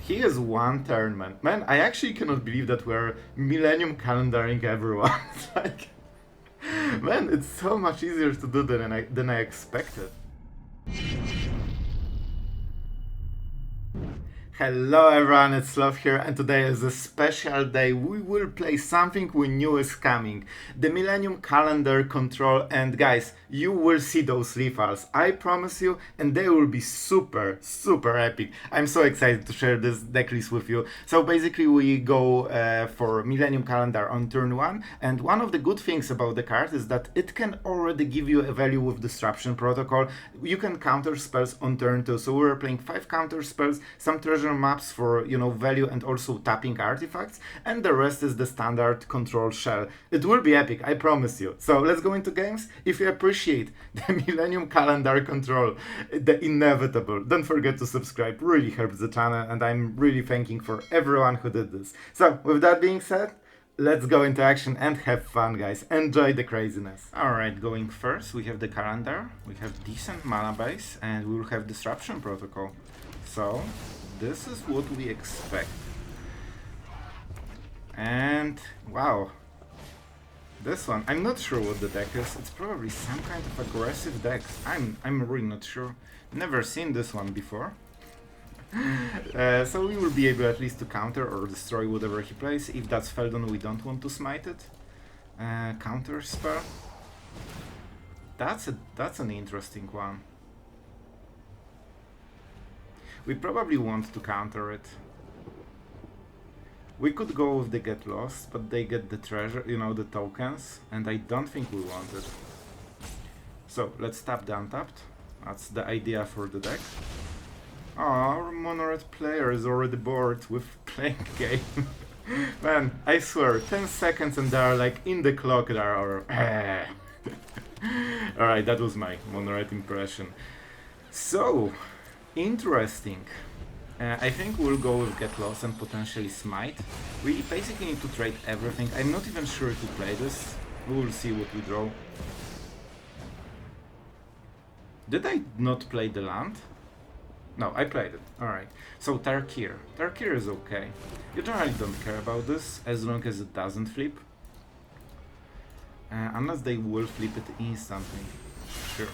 He is one turn, man. Man, I actually cannot believe that we're Millennium Calendaring everyone. It's like, man, it's so much easier to do than I expected. Hello everyone, it's Sloth here, and today is a special day. We will play something we knew is coming. The Millennium Calendar Control, and guys, you will see those lethals. I promise you, and they will be super epic. I'm so excited to share this deck list with you. So basically we go for Millennium Calendar on turn 1, and one of the good things about the card is that it can already give you a value with Disruption Protocol. You can counter spells on turn 2, so we're playing 5 counter spells, some treasure maps for, you know, value and also tapping artifacts, and the rest is the standard control shell. It will be epic, I promise you. So let's go into games. If you appreciate the Millennium Calendar Control, the inevitable, don't forget to subscribe, really helps the channel, and I'm really thanking for everyone who did this. So with that being said, let's go into action and have fun, guys. Enjoy the craziness. Alright, going first, we have the calendar, we have decent mana base, and we will have Disruption Protocol. So this is what we expect. And wow, this one, I'm not sure what the deck is. It's probably some kind of aggressive deck. I'm really not sure. Never seen this one before. So we will be able at least to counter or destroy whatever he plays. If that's Feldon, we don't want to smite it. Counter spell. That's an interesting one. We probably want to counter it. We could go with the Get Lost, but they get the treasure, you know, the tokens, and I don't think we want it. So let's tap the untapped. That's the idea for the deck. Oh, our mono-red player is already bored with playing game. Man, I swear, 10 seconds and they are like in the clock. They are Alright, that was my mono-red impression. So interesting. I think we'll go with Get Lost and potentially Smite. We basically need to trade everything. I'm not even sure to play this. We will see what we draw. Did I not play the land? No, I played it. Alright. So Tarkir. Tarkir is okay. You generally don't care about this as long as it doesn't flip. Unless they will flip it instantly. Sure.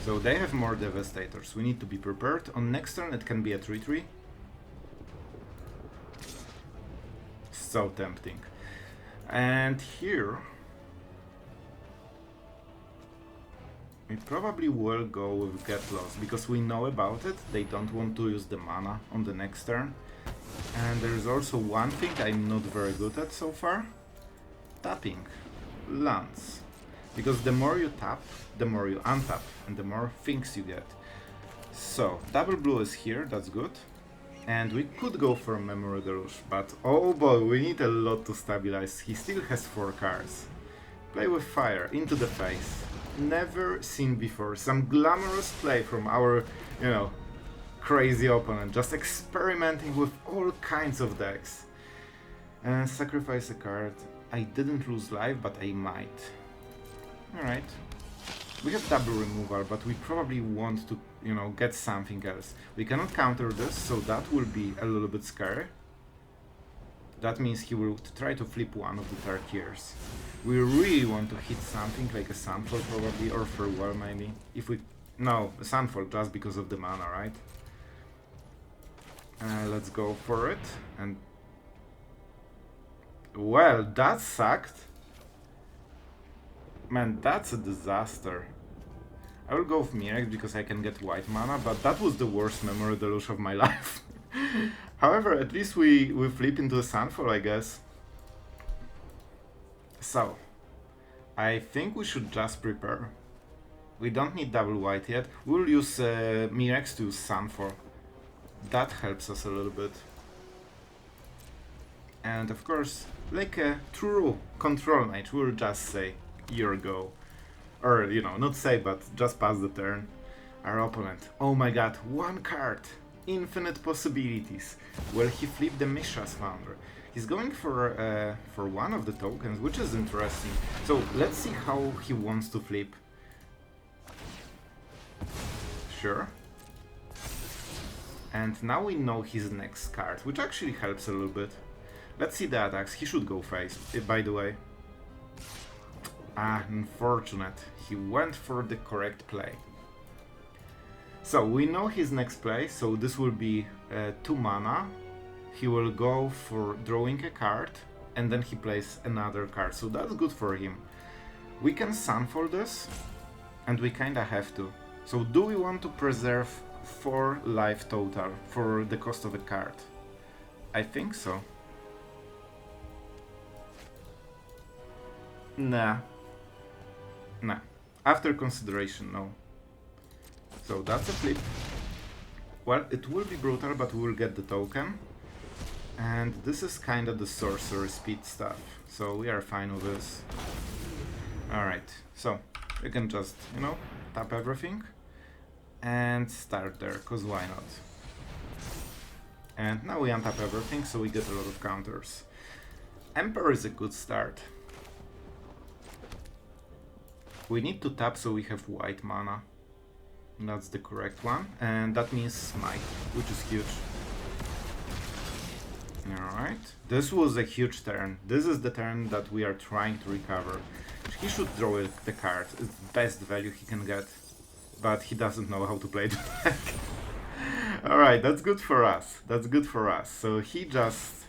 So they have more Devastators. We need to be prepared. On next turn it can be a 3-3. So tempting. And here we probably will go with Get Lost because we know about it. They don't want to use the mana on the next turn. And there is also one thing I'm not very good at so far. Tapping lands. Because the more you tap, the more you untap, and the more things you get. So, double blue is here, that's good. And we could go for Memory Deluge, but oh boy, we need a lot to stabilize. He still has 4 cards. Play with fire, into the face. Never seen before. Some glamorous play from our, you know, crazy opponent. Just experimenting with all kinds of decks. Sacrifice a card. I didn't lose life, but I might. Alright. We have double removal, but we probably want to, you know, get something else. We cannot counter this, so that will be a little bit scary. That means he will try to flip one of the Tarkirs. We really want to hit something like a Sunfall probably, or Farewell maybe. If we... no, a Sunfall just because of the mana, right? Let's go for it, and... well, that sucked. Man, that's a disaster. I will go with Mirrex because I can get white mana, but that was the worst Memory Deluge of my life. However, at least we flip into a Sunfall, I guess. So, I think we should just prepare. We don't need double white yet. We'll use Mirrex to use Sunfall. That helps us a little bit. And of course, like a true control mage, we'll just say, your go. Or, you know, not say, but just pass the turn. Our opponent, oh my god, 1 card! Infinite possibilities. Will he flip the Mishra's Founder? He's going for one of the tokens, which is interesting. So, let's see how he wants to flip. Sure. And now we know his next card, which actually helps a little bit. Let's see the attacks. He should go face, by the way. Ah, unfortunate. He went for the correct play. So we know his next play, so this will be 2 mana. He will go for drawing a card, and then he plays another card, so that's good for him. We can Sunfall this, and we kinda have to. So do we want to preserve 4 life total for the cost of a card? I think so. Nah. Nah. After consideration, no. So that's a flip. Well, it will be brutal, but we will get the token. And this is kinda the sorcerer speed stuff, so we are fine with this. Alright, so we can just, you know, tap everything and start there, cause why not? And now we untap everything, so we get a lot of counters. Emperor is a good start. We need to tap so we have white mana. That's the correct one, and that means Smite, which is huge. Alright, this was a huge turn. This is the turn that we are trying to recover. He should draw the card, it's the best value he can get. But he doesn't know how to play the deck. Alright, that's good for us. That's good for us. So he just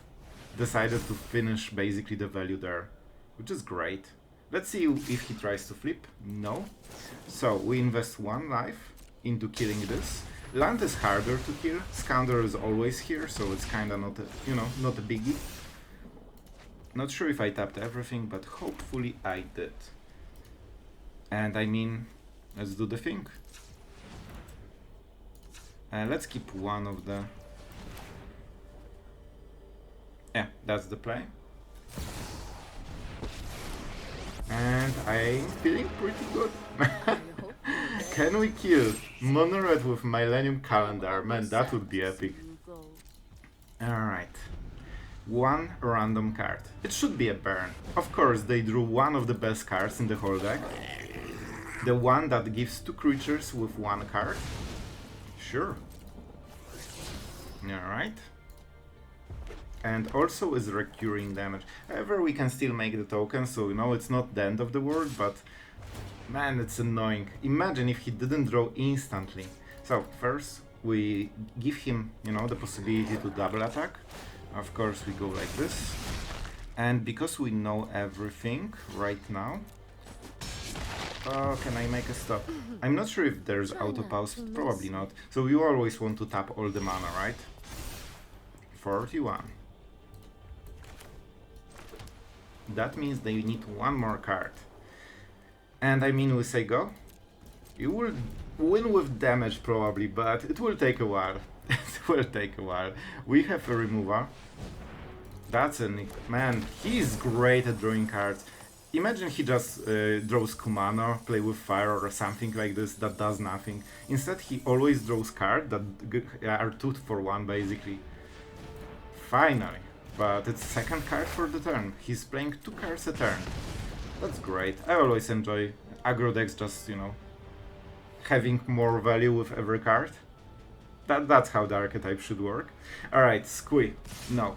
decided to finish basically the value there, which is great. Let's see if he tries to flip. No. So we invest 1 life into killing this. Land is harder to kill. Scoundrel is always here, so it's kinda not a, you know, not a biggie. Not sure if I tapped everything, but hopefully I did. And I mean, let's do the thing. Let's keep one of the... Yeah, that's the play. And I'm feeling pretty good. Can we kill Mono Red with Millennium Calendar? Man, that would be epic. Alright. 1 random card. It should be a burn. Of course, they drew one of the best cards in the whole deck. The one that gives 2 creatures with 1 card. Sure. Alright. And also is recurring damage. However, we can still make the token, so you know, it's not the end of the world, but man, it's annoying. Imagine if he didn't draw instantly. So first we give him, you know, the possibility to double attack. Of course we go like this. And because we know everything right now... Oh, can I make a stop? I'm not sure if there's auto pause, probably not. So you always want to tap all the mana, right? 41. That means they need 1 more card. And I mean, we say go. You will win with damage probably, but it will take a while. It will take a while. We have a remover. That's a... Man, he's great at drawing cards. Imagine he just draws Kumano, play with fire or something like this that does nothing. Instead he always draws cards that are 2 for 1 basically. Finally. But it's 2nd card for the turn. He's playing 2 cards a turn. That's great. I always enjoy aggro decks just, you know, having more value with every card. That's how the archetype should work. Alright, Squee. No.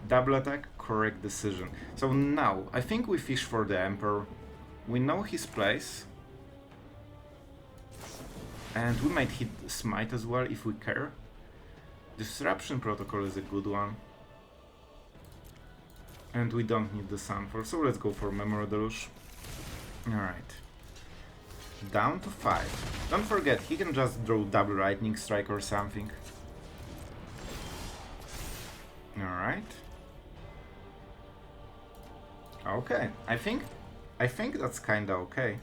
Double attack, correct decision. So now, I think we fish for the Emperor. We know his place. And we might hit Smite as well if we care. Disruption Protocol is a good one. And we don't need the Sunfall, so let's go for Memory Deluge. Alright. Down to 5. Don't forget, he can just draw double Lightning Strike or something. Alright. Okay, I think that's kinda okay.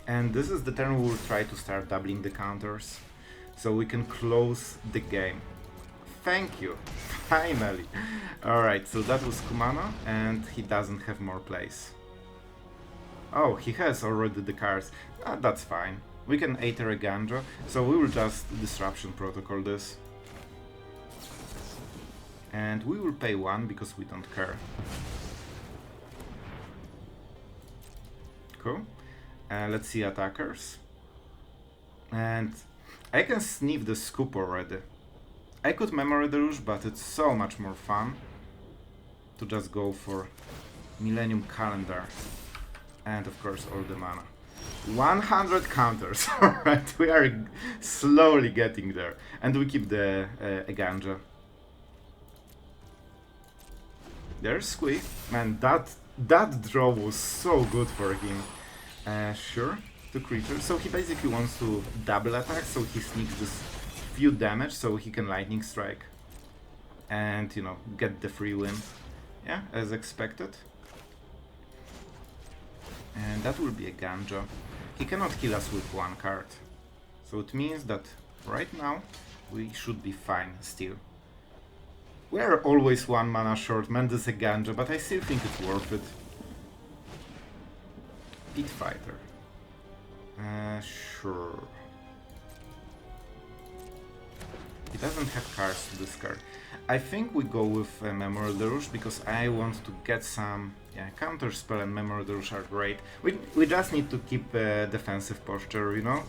And this is the turn we will try to start doubling the counters, so we can close the game. Thank you, finally. Alright, so that was Kumano, and he doesn't have more plays. Oh, he has already the cards. That's fine. We can Aether Eiganjo, so we will just Disruption Protocol this. And we will pay 1 because we don't care. Cool. Let's see attackers. And I can sniff the scoop already. I could Memory Deluge, but it's so much more fun to just go for Millennium Calendar. And of course all the mana. 100 counters, alright, we are slowly getting there. And we keep the Eiganjo. There's Squeak. Man, that draw was so good for him. Sure, 2 creatures. So he basically wants to double attack, so he sneaks this few damage so he can lightning strike. And, you know, get the free win. Yeah, as expected. And that will be a Eiganjo. He cannot kill us with 1 card. So it means that right now we should be fine still. We are always 1 mana short, man, this Eiganjo, but I still think it's worth it. Pit Fighter. Sure. He doesn't have cards to discard. I think we go with Memory Deluge because I want to get some... Yeah, counterspell and Memory Deluge are great. We just need to keep defensive posture, you know?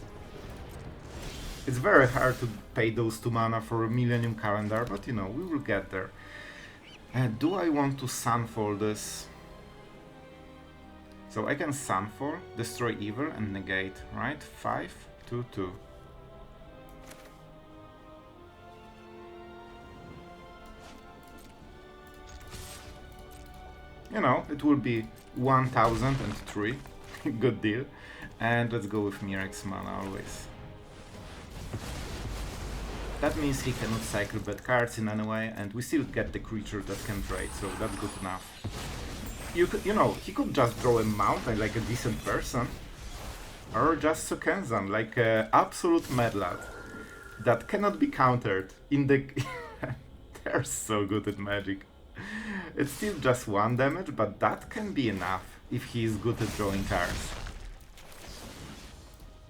It's very hard to pay those 2 mana for a Millennium Calendar, but you know, we will get there. Do I want to Sunfall this? So I can Sunfall, destroy evil and negate, right? 5, 2, 2. You know, it will be 1003. Good deal. And let's go with Mirrex mana always. That means he cannot cycle bad cards in any way, and we still get the creature that can trade, so that's good enough. You know, he could just draw a mountain like a decent person. Or just Sokenzan, like an absolute mad lad. That cannot be countered in the... They're so good at Magic. It's still just 1 damage, but that can be enough if he is good at drawing cards.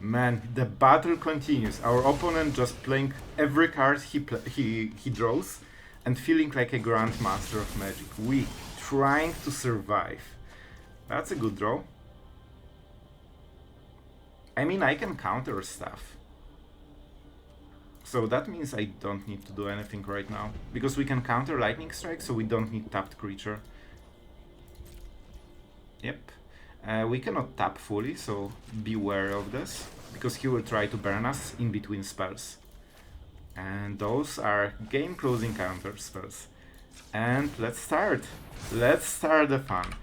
Man, the battle continues. Our opponent just playing every card he draws and feeling like a grandmaster of Magic. We trying to survive. That's a good draw. I mean, I can counter stuff. So that means I don't need to do anything right now. Because we can counter Lightning Strike, so we don't need tapped creature. Yep. We cannot tap fully, so be wary of this. Because he will try to burn us in between spells. And those are game-closing counter spells. And let's start. Let's start the fun.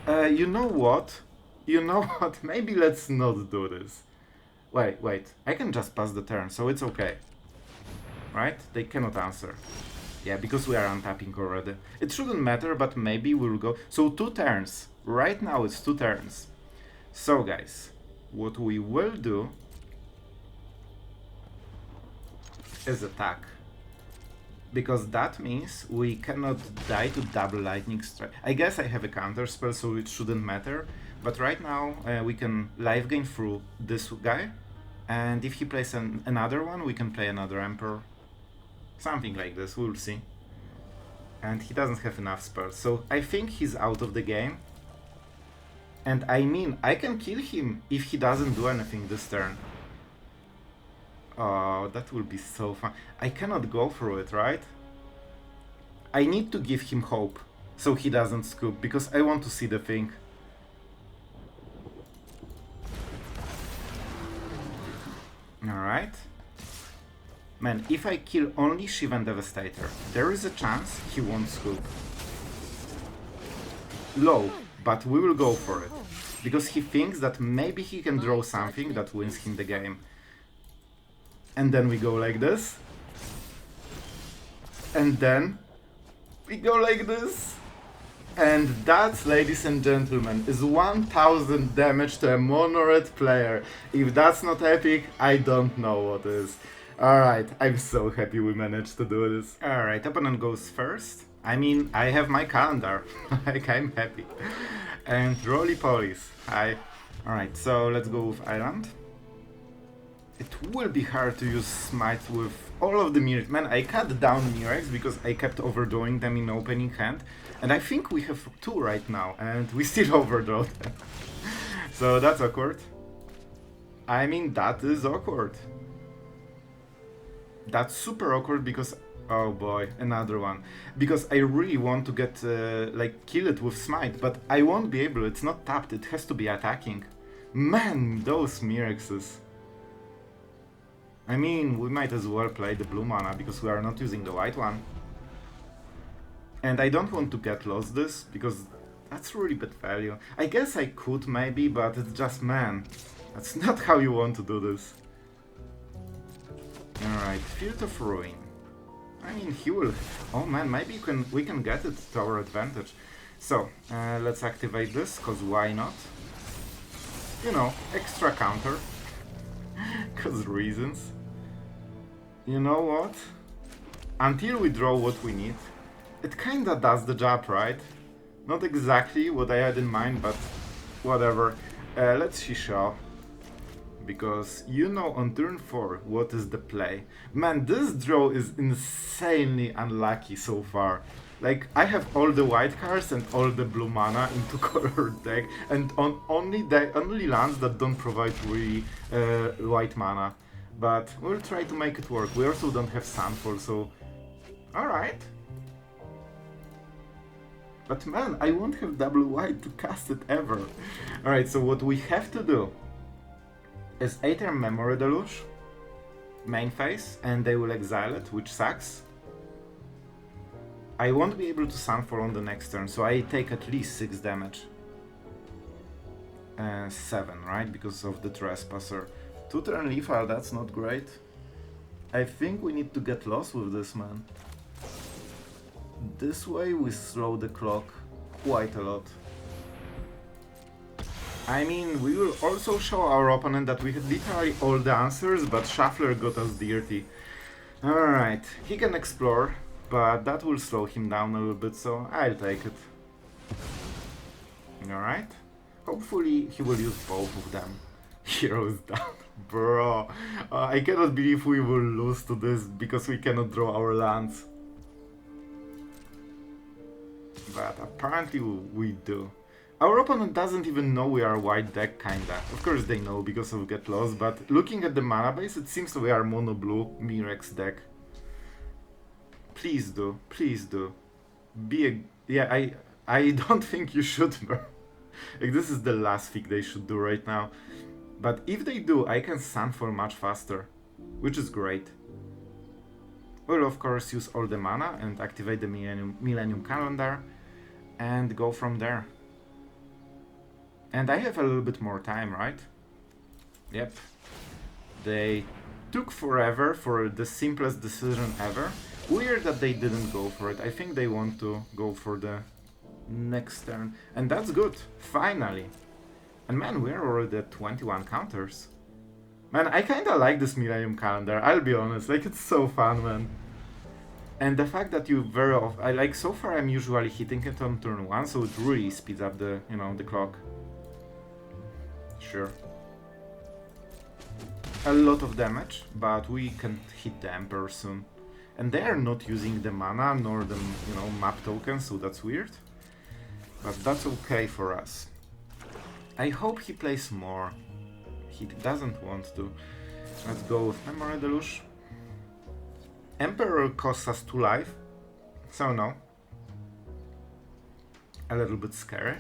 You know what? You know what? Maybe let's not do this. Wait. I can just pass the turn, so it's okay. Right? They cannot answer. Yeah, because we are untapping already. It shouldn't matter, but maybe we'll go... So 2 turns. Right now it's 2 turns. So guys, what we will do is attack. Because that means we cannot die to double lightning strike. I guess I have a counter spell, so it shouldn't matter. But right now we can life gain through this guy. And if he plays another one, we can play another Emperor. Something like this, we'll see. And he doesn't have enough spells, so I think he's out of the game. And I mean, I can kill him if he doesn't do anything this turn. Oh, that will be so fun. I cannot go through it, right? I need to give him hope, so he doesn't scoop, because I want to see the thing. Alright. Man, if I kill only Shivan Devastator, there is a chance he won't scoop. Low, but we will go for it. Because he thinks that maybe he can draw something that wins him the game. And then we go like this. And then we go like this. And that, ladies and gentlemen, is 1000 damage to a mono-red player. If that's not epic, I don't know what is. Alright, I'm so happy we managed to do this. Alright, opponent goes first. I mean, I have my calendar. Like, I'm happy. And roly-polies. Hi. Alright, so let's go with Island. It will be hard to use Smite with all of the Mirrex. Man, I cut down Mirrex because I kept overdoing them in opening hand. And I think we have 2 right now, and we still overdraw them. So that's awkward. I mean, that is awkward. That's super awkward because... Oh boy, another one. Because I really want to get, like, kill it with Smite, but I won't be able, it's not tapped, it has to be attacking. Man, those Mirrexes. I mean, we might as well play the blue mana, because we are not using the white one. And I don't want to get lost this, because that's really bad value. I guess I could maybe, but it's just, man, that's not how you want to do this. Alright, Field of Ruin. I mean, he will... Oh man, maybe we can get it to our advantage. So, let's activate this, cause why not? You know, extra counter. Cause reasons. You know what? Until we draw what we need, it kinda does the job, right? Not exactly what I had in mind, but whatever. Let's Shisha. Because you know on turn 4 what is the play. Man, this draw is insanely unlucky so far. Like, I have all the white cards and all the blue mana into colored deck, and on only lands that don't provide really white mana. But we'll try to make it work. We also don't have Sunfall, so... Alright. But man, I won't have double white to cast it ever. Alright, so what we have to do is Aether Memory Deluge, main phase, and they will exile it, which sucks. I won't be able to Sunfall on the next turn, so I take at least 6 damage. 7, right? Because of the Trespasser. 2-turn lethal, that's not great. I think we need to get lost with this, man. This way we slow the clock quite a lot. I mean, we will also show our opponent that we had literally all the answers, but Shuffler got us dirty. Alright, he can explore, but that will slow him down a little bit, so I'll take it. Alright, hopefully he will use both of them. Heroes down. Bro, I cannot believe we will lose to this because we cannot draw our lands. But apparently we do. Our opponent doesn't even know we are a white deck, kinda. Of course they know because of Get Lost, but looking at the mana base, it seems we are mono-blue Mirrex deck. Please do, please do. Be a... Yeah, I don't think you should. Like, this is the last thing they should do right now. But if they do, I can Sunfall much faster, which is great. We'll of course use all the mana and activate the Millennium Calendar and go from there. And I have a little bit more time, right? Yep. They took forever for the simplest decision ever. Weird that they didn't go for it. I think they want to go for the next turn. And that's good, finally. And man, we're already at 21 counters. Man, I kinda like this Millennium Calendar, I'll be honest. Like, it's so fun, man. And the fact that you very often... so far I'm usually hitting it on turn 1, so it really speeds up the, you know, the clock. Sure. A lot of damage, but we can hit the Emperor soon. And they are not using the mana nor the, you know, map tokens, so that's weird. But that's okay for us. I hope he plays more. He doesn't want to. Let's go with Memory Deluge. Emperor costs us 2 life, so no. A little bit scary.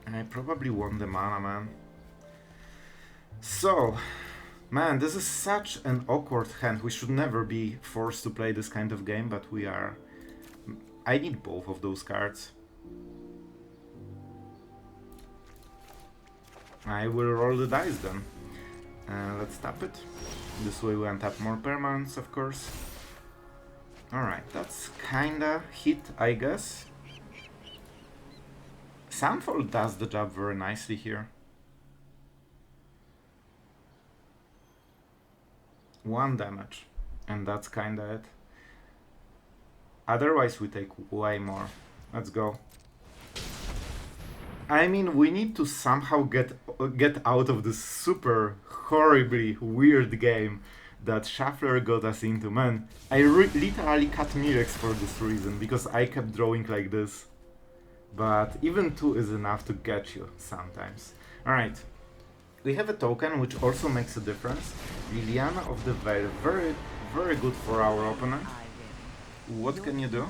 I probably want the mana, man. So, man, this is such an awkward hand. We should never be forced to play this kind of game, but we are. I need both of those cards. I will roll the dice then. Let's tap it. This way we untap more permanents, of course. Alright, that's kinda hit, I guess. Sunfall does the job very nicely here. 1 damage, and that's kinda it. Otherwise we take way more. Let's go. I mean, we need to somehow get out of this super horribly weird game that Shuffler got us into. Man, I literally cut Mirrex for this reason, because I kept drawing like this. But even 2 is enough to get you sometimes. Alright, We have a token which also makes a difference. Liliana of the Veil, very good for our opponent. What can you do?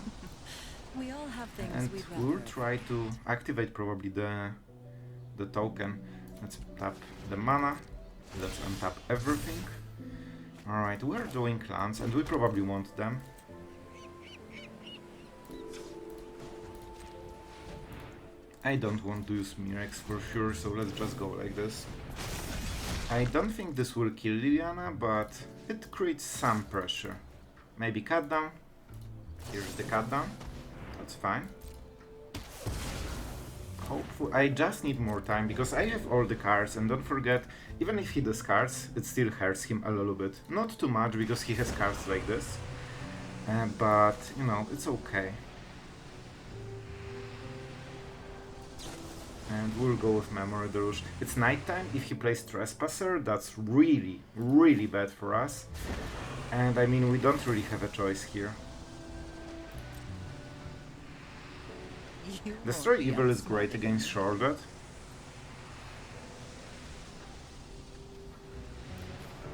We all have things And we'd we'll rather try to activate probably the token. Let's tap the mana. Let's untap everything. Alright, we're doing clans and we probably want them. I don't want to use Mirrex for sure, so let's just go like this. I don't think this will kill Liliana, but it creates some pressure. Maybe cut down. Here's the cut down. That's fine. Hopefully, I just need more time because I have all the cards, and don't forget, even if he discards, it still hurts him a little bit. Not too much because he has cards like this, but you know, it's okay. And we'll go with Memory Deluge. It's nighttime. If he plays Trespasser, that's really bad for us. And I mean, we don't really have a choice here. Destroy Evil is great against Shrouded.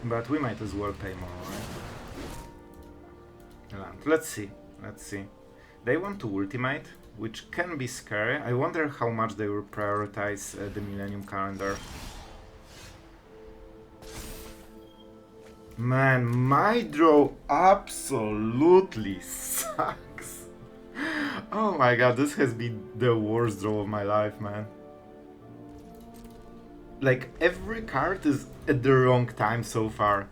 But we might as well pay more, right? Land. Let's see. They want to ultimate, which can be scary. I wonder how much they will prioritize the Millennium Calendar. Man, my draw absolutely sucks. Oh my god, this has been the worst draw of my life, man. Like, every card is at the wrong time so far.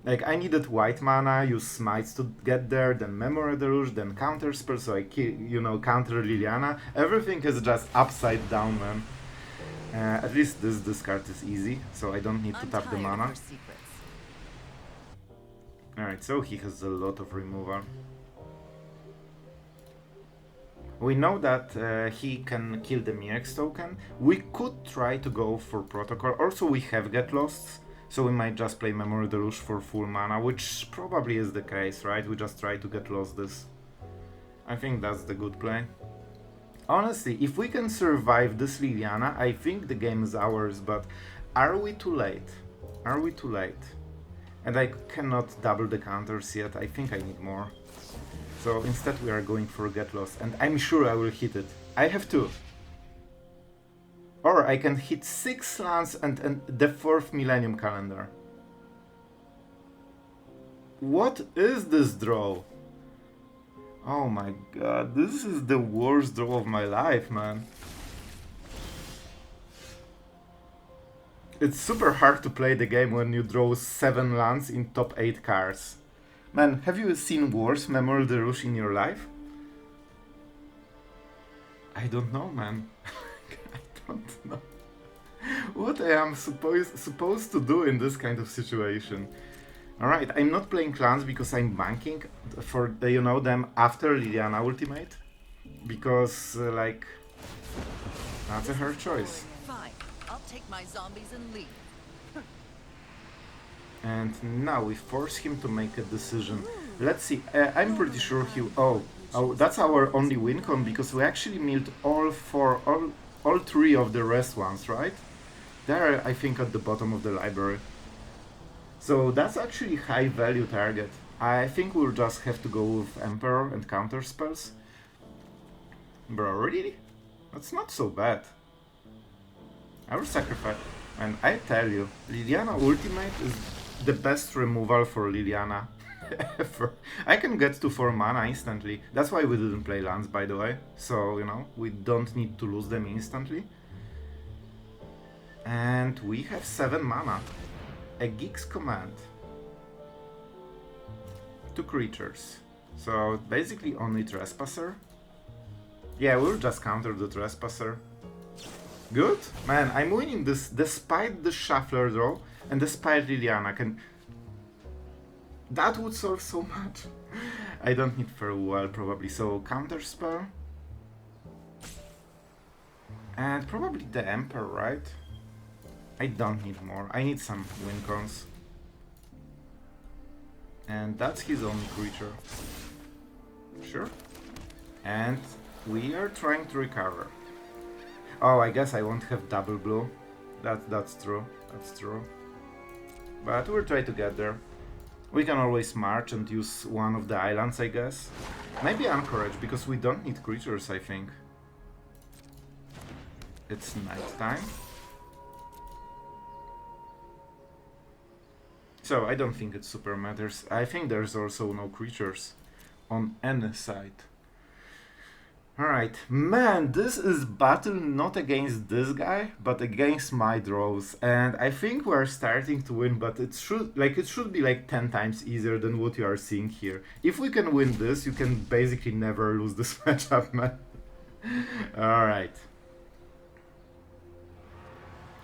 Like, I needed white mana, use Smites to get there, then Memory Deluge, then counterspell, so I counter Liliana. Everything is just upside down, man. At least this card is easy, so I don't need to tap the mana. Alright, so he has a lot of removal. We know that he can kill the Mirrex token. We could try to go for Protocol. Also, we have Get Lost, so we might just play Memory Deluge for full mana, which probably is the case, right? We just try to Get Lost this. I think that's the good play. Honestly, if we can survive this Liliana, I think the game is ours, but are we too late? Are we too late? And I cannot double the counters yet, I think I need more. So instead we are going for Get Lost, and I'm sure I will hit it. I have two. Or I can hit 6 lands and the 4th Millennium Calendar. What is this draw? Oh my god, this is the worst draw of my life, man. It's super hard to play the game when you draw 7 lands in top 8 cards. Man, have you seen worse Memory Deluge in your life? I don't know, man. I don't know what I am supposed to do in this kind of situation. Alright, I'm not playing clans because I'm banking for, you know, them after Liliana ultimate. Because, like, that's her choice. Fine, I'll take my zombies and leave. And now we force him to make a decision. Let's see, I'm pretty sure he... Oh, that's our only wincon, because we actually milled all 3 of the rest ones, right? They're, I think, at the bottom of the library. So that's actually high value target. I think we'll just have to go with Emperor and counterspells. Bro, really? That's not so bad. I will sacrifice. And I tell you, Liliana ultimate is the best removal for Liliana ever. I can get to 4 mana instantly. That's why we didn't play lands, by the way. So, you know, we don't need to lose them instantly. And we have 7 mana. A Geek's Command. 2 creatures. So, basically only Trespasser. Yeah, we'll just counter the Trespasser. Good? Man, I'm winning this despite the Shuffler draw and despite Liliana. That would solve so much. I don't need Farewell probably, so counterspell. And probably the Emperor, right? I don't need more. I need some wincons. And that's his only creature. Sure. And we are trying to recover. Oh, I guess I won't have double blue. That's true. That's true. But we'll try to get there. We can always march and use one of the islands, I guess. Maybe Anchorage, because we don't need creatures, I think. It's night time. So I don't think it super matters. I think there's also no creatures on any side. Alright, man, this is battle not against this guy, but against my draws. And I think we're starting to win, but it should be like 10 times easier than what you are seeing here. If we can win this, you can basically never lose this matchup, man. Alright.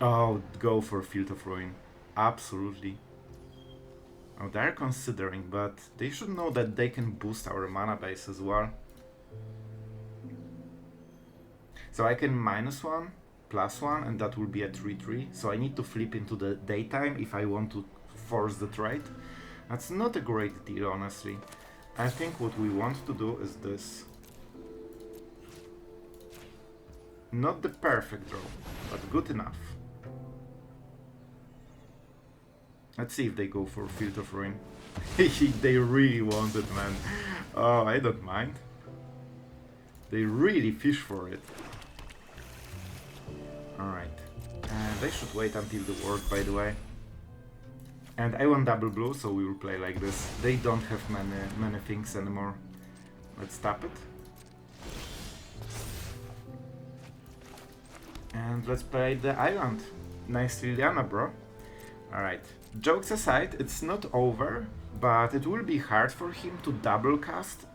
Oh, go for Field of Ruin. Absolutely. Oh, they're considering, but they should know that they can boost our mana base as well. So I can -1, +1, and that will be a 3-3. So I need to flip into the daytime if I want to force the trade. That's not a great deal, honestly. I think what we want to do is this. Not the perfect draw, but good enough. Let's see if they go for Field of Ruin. They really want it, man. Oh, I don't mind. They really fish for it. Alright. And I should wait until the ward, by the way. And I want double blue, so we will play like this. They don't have many things anymore. Let's tap it. And let's play the island. Nice Liliana, bro. Alright. Jokes aside, it's not over, but it will be hard for him to double cast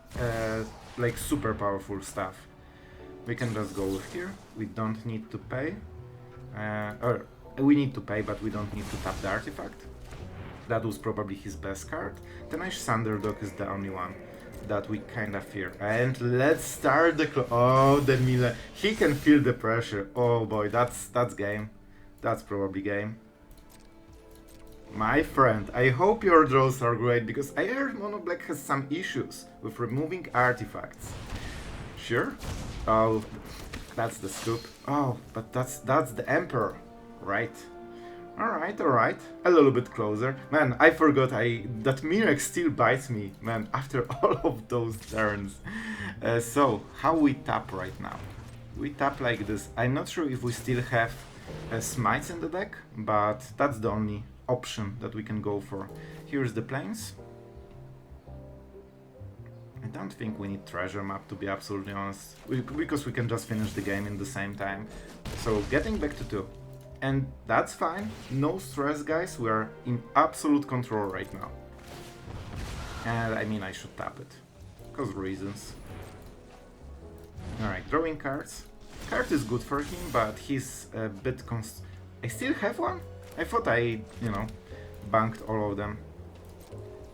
like super powerful stuff. We can just go with here. We don't need to pay. Or we need to pay, but we don't need to tap the artifact. That was probably his best card. Tenacious Thunderdog is the only one that we kinda fear. And let's start the oh, the Mille. He can feel the pressure. Oh boy, that's game. That's probably game. My friend, I hope your draws are great, because I heard Mono Black has some issues with removing artifacts. Sure? Oh, that's the scoop. Oh, but that's the Emperor, right? Alright, alright. A little bit closer. Man, I forgot that Mirrex still bites me, man, after all of those turns. So, how we tap right now? We tap like this. I'm not sure if we still have Smites in the deck, but that's the only option that we can go for. Here's the plains. I don't think we need treasure map, to be absolutely honest, because we can just finish the game in the same time. So getting back to 2. And that's fine, no stress guys, we are in absolute control right now. And I mean, I should tap it, because reasons. Alright, drawing cards. Card is good for him, but he's a bit I still have one? I thought I, banked all of them.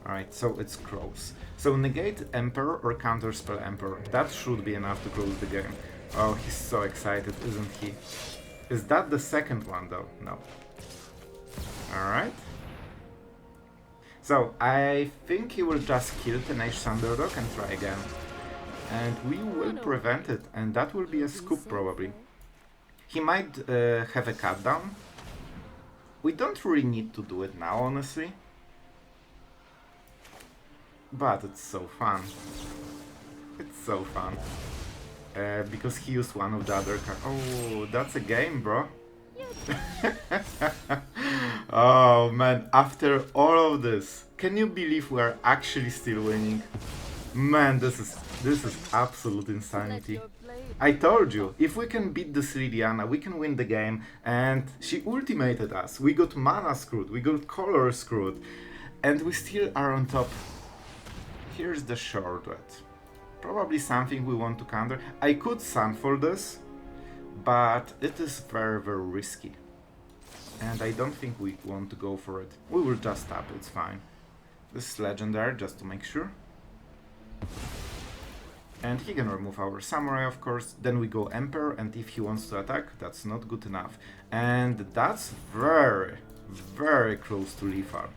Alright, so it's close. So Negate Emperor or Counterspell Emperor. That should be enough to close the game. Oh, he's so excited, isn't he? Is that the second one though? No. Alright. So I think he will just kill Tenacious Thunderdog and try again. And we will prevent it, and that will be a scoop probably. He might have a cut down. We don't really need to do it now, honestly. But it's so fun. It's so fun. Because he used one of the other cards. Oh, that's a game, bro. Oh man, after all of this, can you believe we are actually still winning? Man, this is absolute insanity. I told you, if we can beat this Liliana, we can win the game, and she ultimated us. We got mana screwed, we got color screwed, and we still are on top. Here's the shortcut. Probably something we want to counter. I could Sunfall this, but it is very, very risky. And I don't think we want to go for it. We will just tap, it's fine. This is legendary, just to make sure. And he can remove our Samurai, of course. Then we go Emperor, and if he wants to attack, that's not good enough. And that's very, very close to lethal.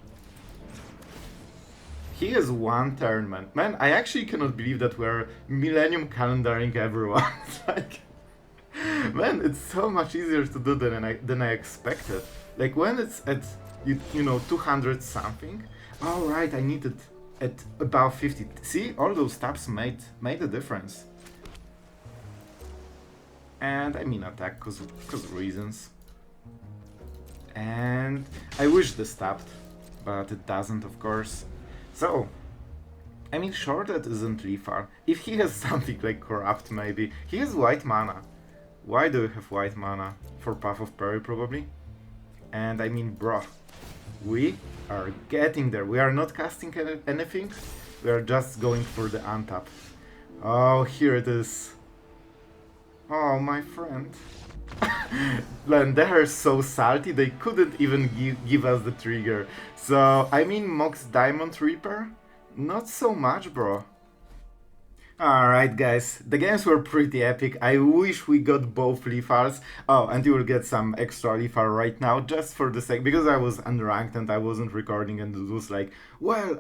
He has one turn, man. Man, I actually cannot believe that we're Millennium Calendaring everyone. It's like, Man, it's so much easier to do than I expected. Like when it's at you know 200 something. Oh right, I need it at about 50. See, all those tabs made a difference. And I mean attack cause of reasons. And I wish this tapped, but it doesn't, of course. So I mean, sure, that isn't lethal. If he has something like Corrupt, maybe. He has white mana. Why do you have white mana? For Path of Peril, probably? And I mean, bro, we are getting there. We are not casting anything. We are just going for the untap. Oh, here it is. Oh, my friend. Man, they are so salty, they couldn't even give us the trigger. So, I mean, Mox Diamond Reaper? Not so much, bro. Alright guys, the games were pretty epic. I wish we got both lethals. Oh, and you will get some extra lethal right now, just for the sake, because I was unranked and I wasn't recording, and it was like, well,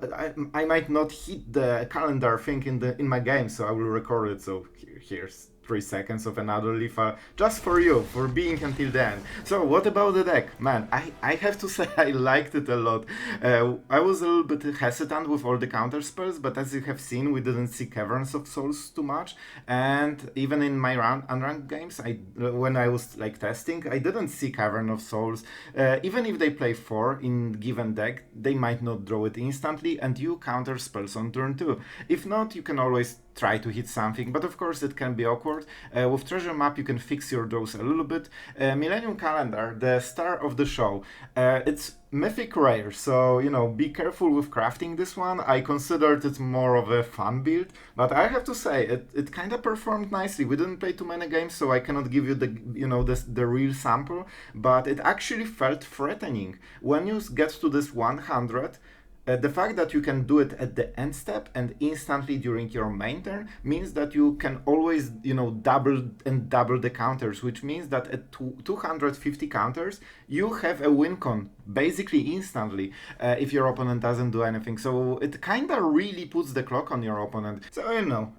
I might not hit the calendar thing in my game, so I will record it. So here's 3 seconds of another lethal just for you, for being until the end. So what about the deck? Man, I have to say I liked it a lot. I was a little bit hesitant with all the counterspells, but as you have seen, we didn't see Caverns of Souls too much, and even in my unranked games, when I was like testing, I didn't see Cavern of Souls. Even if they play 4 in given deck, they might not draw it instantly, and you counter spells on turn 2. If not, you can always try to hit something, but of course it can be awkward. With Treasure Map you can fix your draws a little bit. Millennium Calendar, the star of the show, it's mythic rare, so you know, be careful with crafting this one. I considered it more of a fun build, but I have to say it kind of performed nicely. We didn't play too many games, so I cannot give you the real sample, but it actually felt threatening. When you get to this 100, the fact that you can do it at the end step and instantly during your main turn means that you can always, double the counters, which means that at 250 counters, you have a wincon basically instantly if your opponent doesn't do anything. So it kinda really puts the clock on your opponent. So,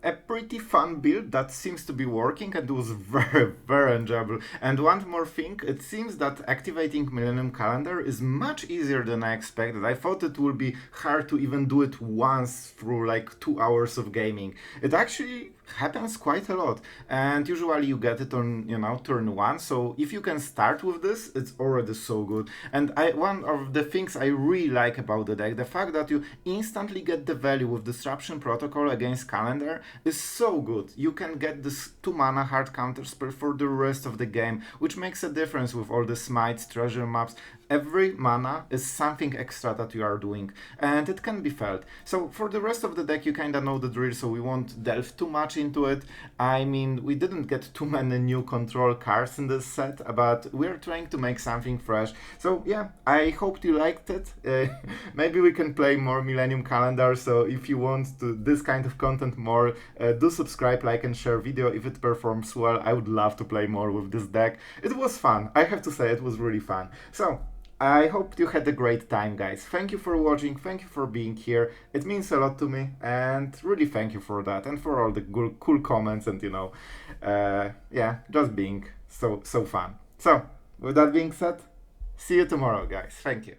a pretty fun build that seems to be working and was very, very enjoyable. And one more thing, it seems that activating Millennium Calendar is much easier than I expected. I thought it would be hard to even do it once through like 2 hours of gaming. It actually happens quite a lot, and usually you get it on turn 1, so if you can start with this, it's already so good. And one of the things I really like about the deck, the fact that you instantly get the value with Disruption Protocol against Calendar is so good. You can get this 2 mana hard counter spell for the rest of the game, which makes a difference with all the Smites, treasure maps. Every mana is something extra that you are doing, and it can be felt. So for the rest of the deck, you kinda know the drill, so we won't delve too much into it. I mean, we didn't get too many new control cards in this set, but we're trying to make something fresh. So yeah, I hope you liked it. Maybe we can play more Millennium Calendar, so if you want to this kind of content more, do subscribe, like and share video. If it performs well, I would love to play more with this deck. It was fun, I have to say, it was really fun. So I hope you had a great time, guys. Thank you for watching, thank you for being here. It means a lot to me, and really thank you for that, and for all the cool comments, and yeah, just being so fun. So, with that being said, see you tomorrow, guys. Thank you.